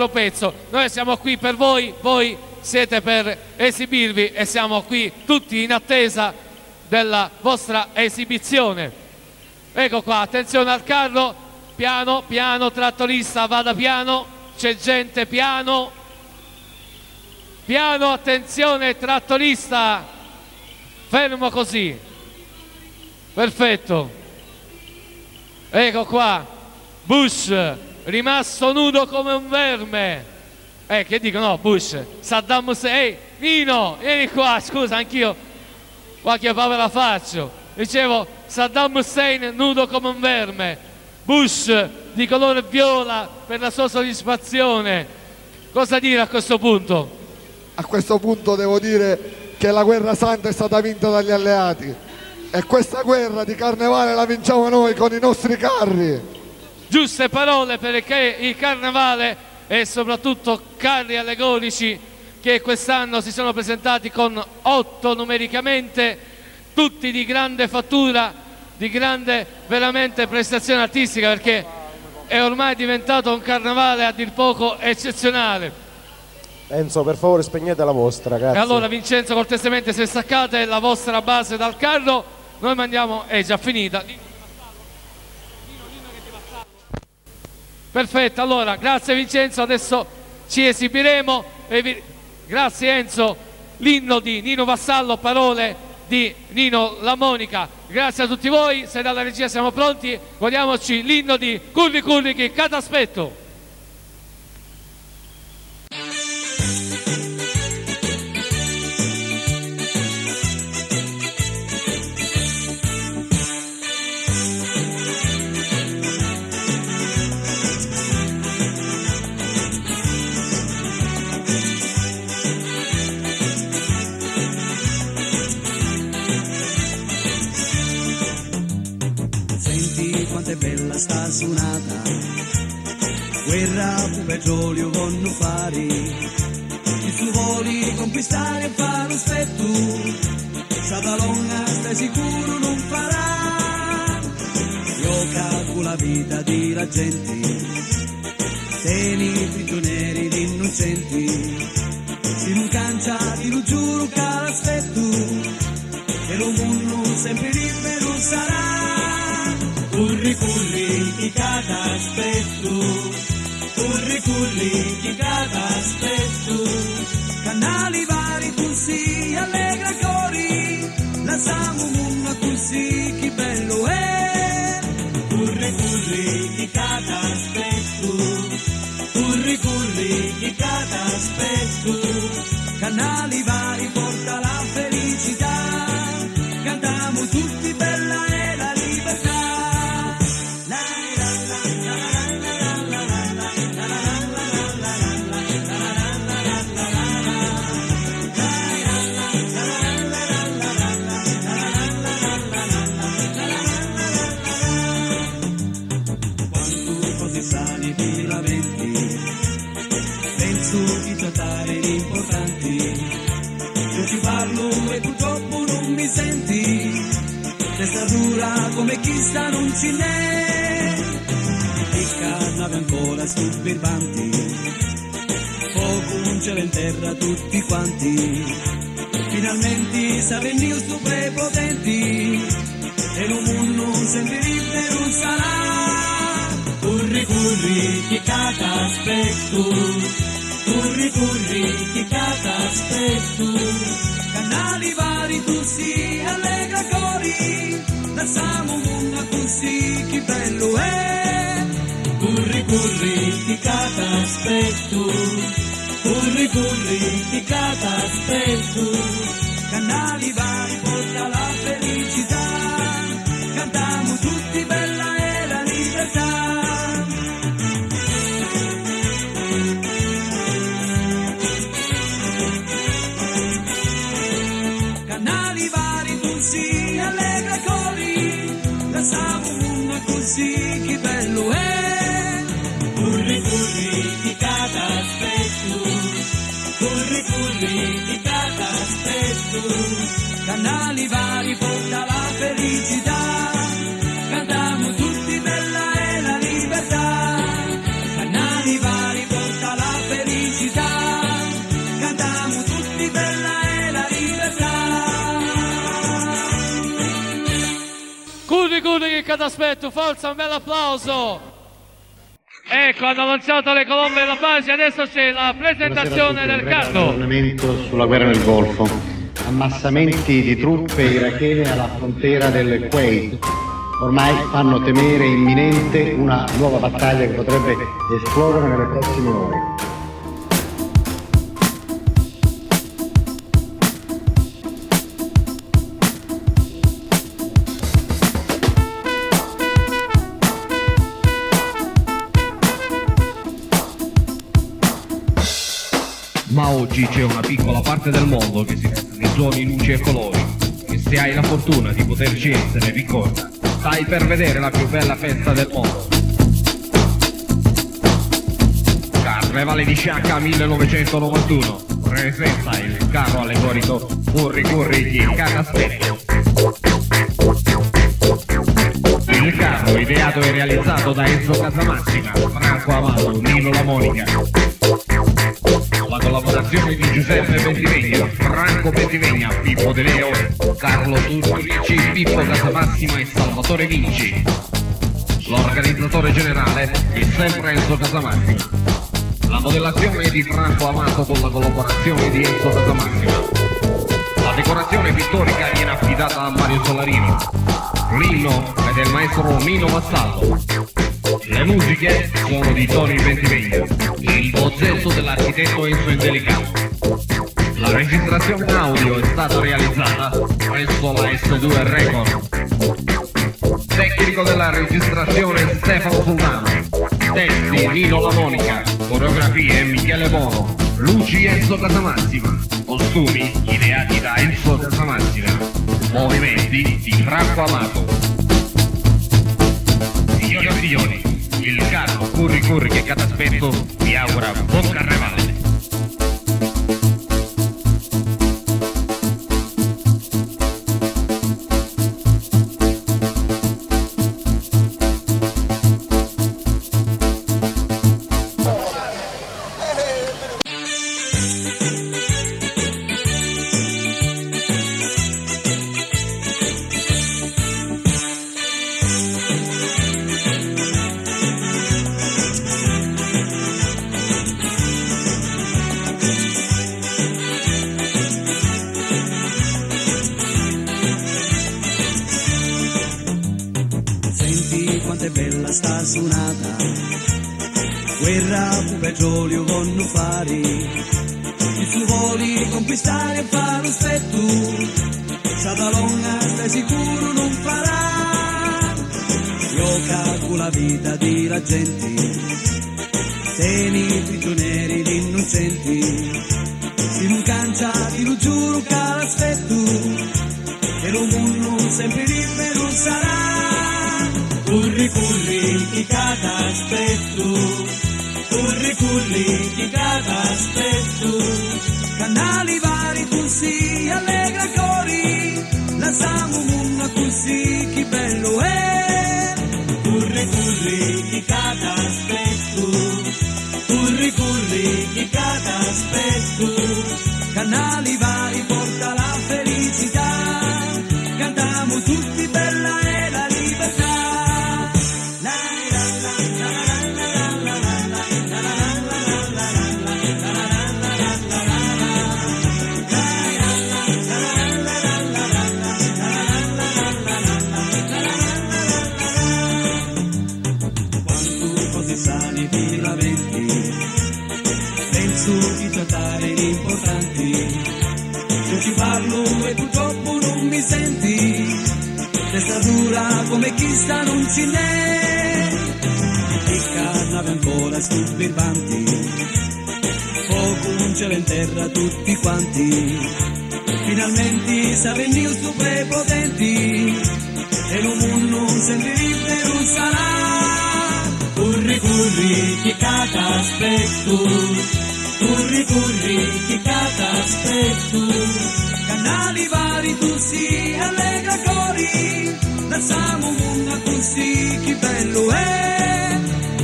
pezzo. Noi siamo qui per voi, voi siete per esibirvi e siamo qui tutti in attesa della vostra esibizione. Ecco qua, attenzione al carro, piano, piano, trattorista, vada piano, c'è gente, piano, piano, attenzione, trattorista, fermo così, perfetto. Ecco qua, Bush, rimasto nudo come un verme. Che dico, no, Bush, Saddam Hussein, Nino, vieni qua, scusa, anch'io qualche parola faccio. Dicevo, Saddam Hussein nudo come un verme, Bush di colore viola per la sua soddisfazione. Cosa dire a questo punto? A questo punto devo dire che la guerra santa è stata vinta dagli alleati e questa guerra di carnevale la vinciamo noi con i nostri carri. Giuste parole, perché il carnevale e soprattutto carri allegorici che quest'anno si sono presentati con 8 numericamente, tutti di grande fattura, di grande veramente prestazione artistica, perché è ormai diventato un carnevale a dir poco eccezionale. Enzo, per favore spegnete la vostra, grazie. E allora Vincenzo, cortesemente, se staccate la vostra base dal carro, noi mandiamo, è già finita. Perfetto, allora grazie Vincenzo, adesso ci esibiremo grazie Enzo, l'inno di Nino Vassallo, parole di Nino La Monica. Grazie a tutti voi, se dalla regia siamo pronti, godiamoci l'inno di Curri Curri che Cataspetto. Quanto è bella sta suonata, guerra, petrolio, vanno fare, e tu vuoi conquistare e fare un spetto, stata longa, stai sicuro non farà, gioca con la vita di la gente, tieni prigionieri di innocenti, si non cancia, ti lo giuro che l'aspetto, e lo mondo sempre libero sarà. Curri curri chi Cataspetto, curri curri chi Cataspetto, canali vari così allegra cori, la samumuna così chi bello è. Curri curri chi Cataspetto, curri curri chi Cataspetto, canali vari porta la felicità, cantiamo tutti bella e la libertà. Importanti, io ti parlo e purtroppo non mi senti, testa dura come chi sta non ci n'è, il carnave ancora stupivanti, poco un cielo in terra tutti quanti, finalmente sa venire su prepotenti, e lo mondo sempre libero sarà, curri curri chi Cataspetto, curri curri chi Cataspetto, canali vari così allegra cori, lasciamo una così chi bello è. Curri curri chi Cataspetto, curri curri chi Cataspetto, canali vari porta la felicità, cantiamo tutti bella e la libertà. Così che bello è, curri curri chi Cataspetto, curri curri chi Cataspetto, canali vari porta la felicità, cantiamo tutti bella e la libertà, canali vari porta la che ti aspetto, forza, un bel applauso. Ecco, hanno lanciato le colonne della pace, adesso c'è la presentazione del carro. Aggiornamento sulla guerra nel Golfo. Ammassamenti di truppe irachene alla frontiera del Kuwait. Ormai fanno temere imminente una nuova battaglia che potrebbe esplodere nelle prossime ore. Ma oggi c'è una piccola parte del mondo che si risuona in luci e colori, e se hai la fortuna di poterci essere, ricorda, stai per vedere la più bella festa del mondo. Carnevale di Sciacca 1991 presenta il carro allegorico Curri Curri di Cataspetto. Il carro ideato e realizzato da Enzo Casamassima, Franco Amato, Nino La Monica. La collaborazione di Giuseppe Bentivegna, Franco Bentivegna, Pippo De Leo, Carlo Turrici, Pippo Casamassima e Salvatore Vinci. L'organizzatore generale è sempre Enzo Casamassima. La modellazione è di Franco Amato con la collaborazione di Enzo Casamassima. La decorazione pittorica viene affidata a Mario Solarino. L'inno è del maestro Nino Massallo. Le musiche sono di Tony Bentivegna, il bozzetto dell'architetto Enzo Indelicato. La registrazione audio è stata realizzata presso la S2 Record. Tecnico della registrazione Stefano Sultano. Testi Nino La Monica. Coreografie Michele Bono. Luci Enzo Casamassima. Costumi ideati da Enzo Casamassima. Movimenti di Franco Amato. Signori e signori, il carro Curri Curri che Cataspetto vi augura buon carnevale. Quanto è bella sta suonata, guerra, petrolio, con fari, e tu vuoi conquistare e fare un spetto, Sadalonga stai sicuro non farà, gioca con la vita di la gente, tieni prigionieri di innocenti, se non cancia ti lo giuro che l'aspetto, e lo mondo sempre libero sarà. Curri curri chi t'aspetto, curri curri chi t'aspetto, canali vari così allegra cori, la siamo una così chi bello è. Curri curri chi t'aspetto, curri curri chi t'aspetto, canali vari porta la felicità, cantiamo tutti bella e la libertà. Io ci parlo e purtroppo non mi senti, testa dura come chi sta non ci n'è, e carnave ancora stupirbanti, poco un cielo in terra tutti quanti, finalmente sa venire su prepotenti, e lo mondo sempre libero sarà. Curri curri chi t'aspetto, curri curri chi t'aspetto, canali vari tu si allegra cori, lasciamo una così chi bello è.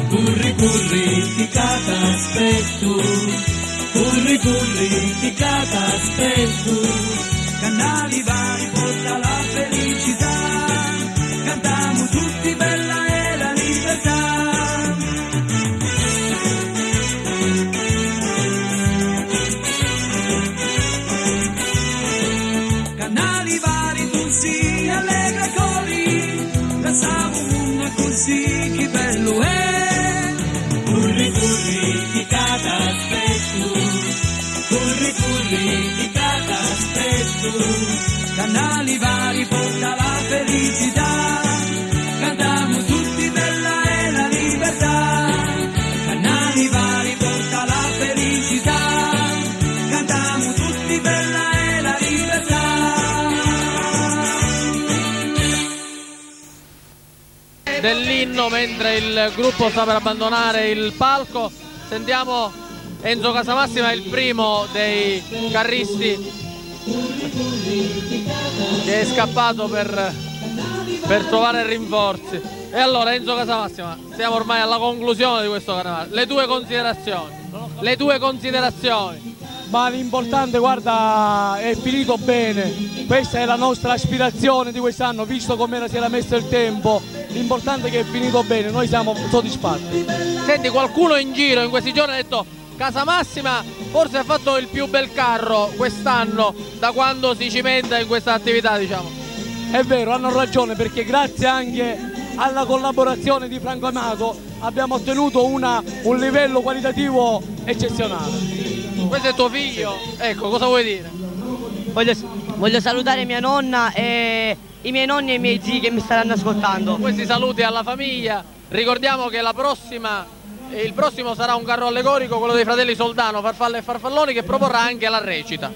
Curri curri chi t'aspetto, curri curri chi t'aspetto, canali vari porta la felicità, cantiamo tutti dell'inno mentre il gruppo sta per abbandonare il palco. Sentiamo Enzo Casamassima, il primo dei carristi che è scappato per trovare rinforzi. E allora Enzo Casamassima, siamo ormai alla conclusione di questo carnevale, le tue considerazioni. Ma l'importante, guarda, è finito bene, questa è la nostra aspirazione di quest'anno, visto come si era messo il tempo, l'importante è che è finito bene, noi siamo soddisfatti. Senti, qualcuno in giro in questi giorni ha detto Casamassima forse ha fatto il più bel carro quest'anno da quando si cimenta in questa attività, diciamo. È vero, hanno ragione, perché grazie anche alla collaborazione di Franco Amato abbiamo ottenuto un livello qualitativo eccezionale. Questo è tuo figlio? Ecco, cosa vuoi dire? Voglio salutare mia nonna e i miei nonni e i miei zii che mi staranno ascoltando. Questi saluti alla famiglia. Ricordiamo che il prossimo sarà un carro allegorico, quello dei fratelli Soldano, Farfalle e Farfalloni, che proporrà anche la recita.